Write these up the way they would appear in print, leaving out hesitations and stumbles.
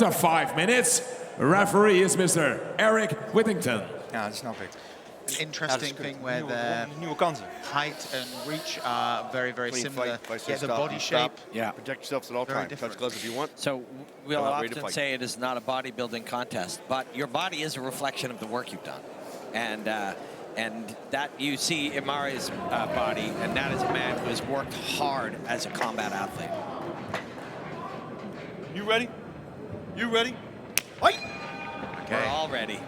To 5 minutes. Referee is Mr. Eric Whittington. Ja, dat snap ik. An interesting thing where their height and reach are very, very similar. Yet the body shape, Protect yourself at all times. Touch gloves if you want. So we'll often say it is not a bodybuilding contest, but your body is a reflection of the work you've done. And that you see Ammari's body, and that is a man who has worked hard as a combat athlete. You ready? You ready? Fight! Okay. We're all ready.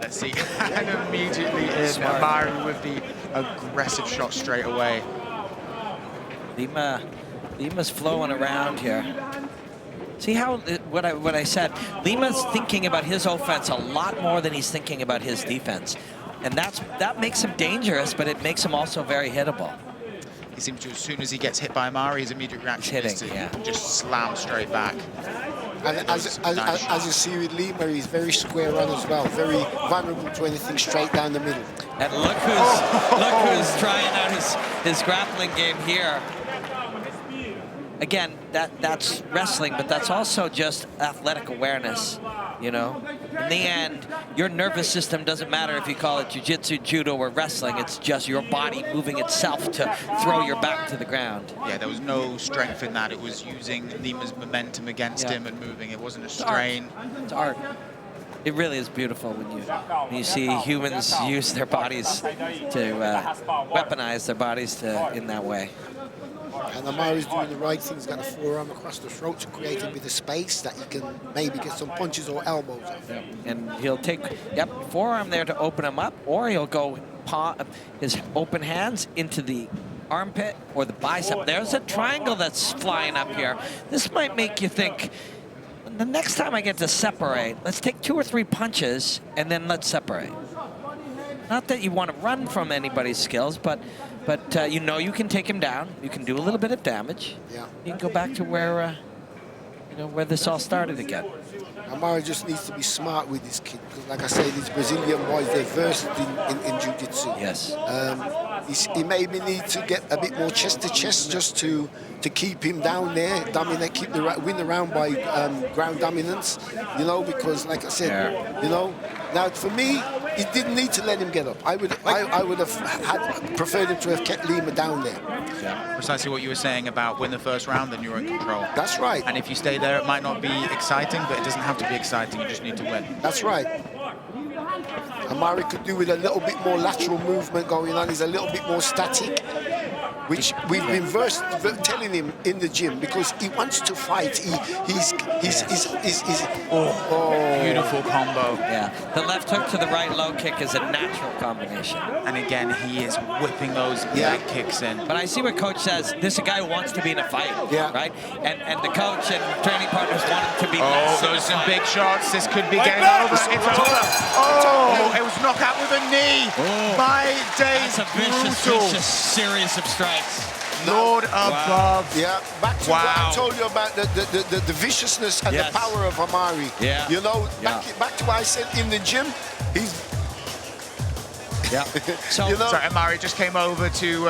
let's see. And immediately in Ammari with the aggressive shot straight away. Lima's flowing around here. See how what I said? Lima's thinking about his offense a lot more than he's thinking about his defense, and that makes him dangerous, but it makes him also very hittable. He seems to, as soon as he gets hit by Ammari, his immediate reaction is to just slam straight back. And as you see with Lima, he's very square on as well, very vulnerable to anything straight down the middle. And look who's trying out his grappling game here. Again, that's wrestling, but that's also just athletic awareness, you know? In the end, your nervous system doesn't matter if you call it jiu-jitsu, judo, or wrestling. It's just your body moving itself to throw your back to the ground. Yeah, there was no strength in that. It was using Lima's momentum against him and moving. It wasn't a strain. It's art. It really is beautiful when you see humans use their bodies to weaponize their bodies in that way. And Ammari's doing the right thing. He's got a forearm across the throat to create a bit of space that he can maybe get some punches or elbows off. And he'll take, forearm there to open him up, or he'll go his open hands into the armpit or the bicep. There's a triangle that's flying up here. This might make you think, the next time I get to separate, let's take 2 or 3 punches and then let's separate. Not that you want to run from anybody's skills, but you know you can take him down. You can do a little bit of damage. Yeah. You can go back to where where this all started again. Ammari just needs to be smart with this kid, because like I say, these Brazilian boys, they're versed in jiu-jitsu. Yes. He maybe need to get a bit more chest to chest just to keep him down there, dominate, win the round by ground dominance, you know, because like I said, you know, now for me, he didn't need to let him get up. I would have preferred him to have kept Lima down there. Yeah, precisely what you were saying about win the first round, then you're in control. That's right. And if you stay there, it might not be exciting, but it doesn't have to be exciting. You just need to win. That's right. Ammari could do with a little bit more lateral movement going on. He's a little bit more static, which we've been telling him in the gym, because he wants to fight. He's beautiful combo. Yeah, the left hook to the right low kick is a natural combination. And again, he is whipping those leg kicks in. But I see what coach says. This is a guy who wants to be in a fight, right? And the coach and training partners want him to be. Oh, those are some big shots. This could be getting over. It's over. Oh, it was knockout with a knee. My days, that's a vicious series of strikes. Lord above. Yeah, back to what I told you about the viciousness and the power of Ammari. Yeah. You know, back to what I said in the gym, he's... Yeah. So, you know, so Ammari just came over to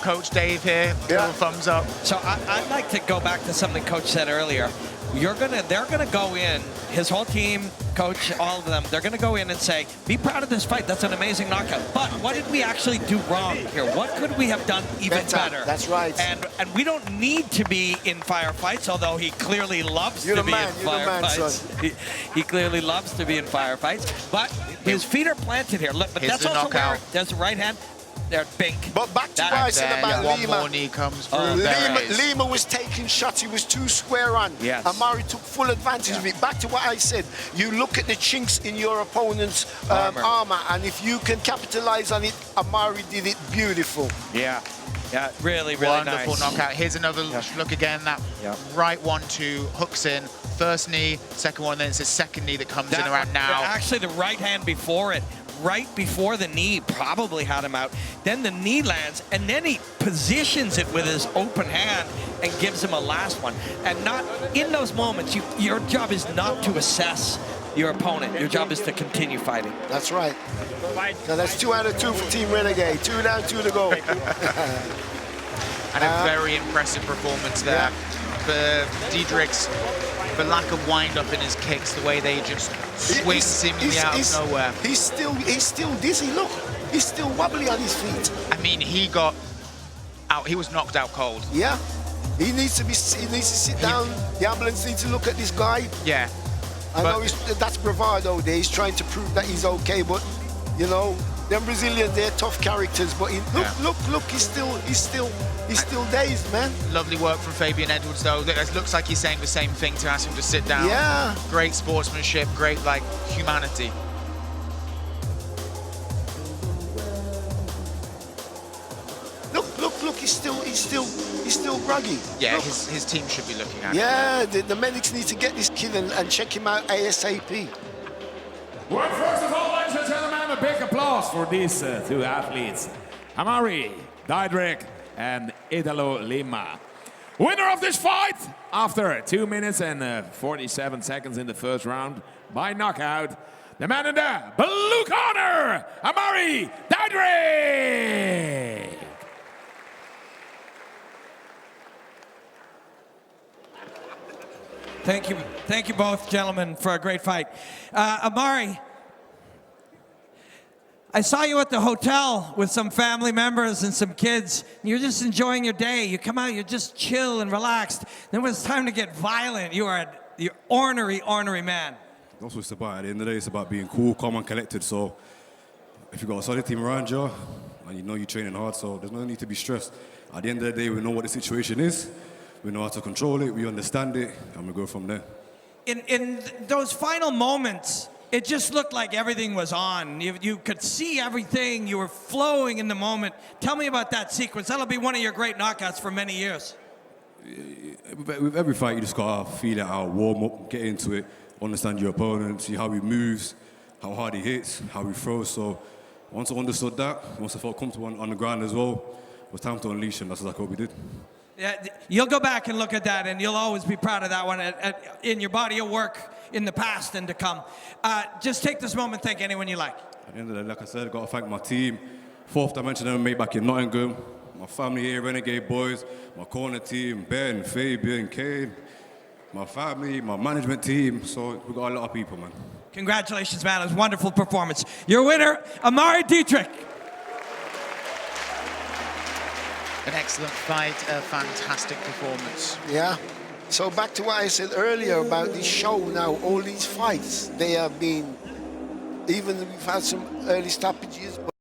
Coach Dave here. Little thumbs up. So I'd like to go back to something Coach said earlier. They're gonna go in, his whole team, coach, all of them, they're gonna go in and say, be proud of this fight, that's an amazing knockout. But what did we actually do wrong here? What could we have done even better? That's right. And we don't need to be in firefights, although he clearly loves to be in firefights. He clearly loves to be in firefights. But his feet are planted here. Look, but that's also where there's a right hand. There, bink. But back to what I said about Lima. One more knee comes through. Lima was taking shots. He was too square on. Yes. Ammari took full advantage of it. Back to what I said. You look at the chinks in your opponent's armor, and if you can capitalize on it, Ammari did it beautiful. Yeah. Yeah, really, really wonderful nice. knockout. Here's another look again. That right 1-2 hooks in. First knee, second one, then it's the second knee that comes in around now. Actually, the right hand before it, right before the knee, probably had him out. Then the knee lands, and then he positions it with his open hand and gives him a last one. And not in those moments, your job is not to assess your opponent. Your job is to continue fighting. That's right. So that's 2 out of 2 for Team Renegade. 2 down, 2 to go. And a very impressive performance there for Diedrick's the lack of wind-up in his kicks, the way they just swing seemingly out of nowhere. He's still dizzy. Look, he's still wobbly on his feet. I mean, he got out. He was knocked out cold. Yeah, he needs to sit down. The ambulance needs to look at this guy. Yeah. I know that's bravado there. He's trying to prove that he's okay, but you know, them Brazilians, they're tough characters. But look, he's still dazed, man. Lovely work from Fabian Edwards, though. It looks like he's saying the same thing to ask him to sit down. Yeah. Great sportsmanship, great like humanity. Look, he's still groggy. Yeah, look. his team should be looking at him. Yeah, the medics need to get this kid and check him out ASAP. Well, first of all, ladies and gentlemen, a big applause for these two athletes. Ammari, Diedrick, and Italo, Lima. Winner of this fight after 2 minutes and 47 seconds in the first round by knockout, the man in the blue corner, Ammari, Diedrick. Thank you both, gentlemen, for a great fight. Ammari, I saw you at the hotel with some family members and some kids. You're just enjoying your day. You come out, you're just chill and relaxed. Then when it's time to get violent, you're ornery man. That's what it's about. At the end of the day, it's about being cool, calm, and collected. So if you've got a solid team around you, and you know you're training hard, so there's no need to be stressed. At the end of the day, we know what the situation is. We know how to control it, we understand it, and we go from there. In those final moments, it just looked like everything was on. You could see everything. You were flowing in the moment. Tell me about that sequence. That'll be one of your great knockouts for many years. With every fight, you just gotta feel it out, warm up, get into it, understand your opponent, see how he moves, how hard he hits, how he throws. So once I understood that, once I felt comfortable on the ground as well, it was time to unleash him. That's exactly what we did. Yeah, you'll go back and look at that, and you'll always be proud of that one in your body of work in the past and to come. Just take this moment, thank anyone you like. At the end of the day, like I said, I've got to thank my team. Fourth Dimension MMA back in Nottingham. My family here, Renegade Boys. My corner team, Ben, Fabian, Kane. My family, my management team. So we've got a lot of people, man. Congratulations, man. It was a wonderful performance. Your winner, Ammari Diedrick. An excellent fight, a fantastic performance. Yeah. So back to what I said earlier about this show now, all these fights, they have been, even we've had some early stoppages, but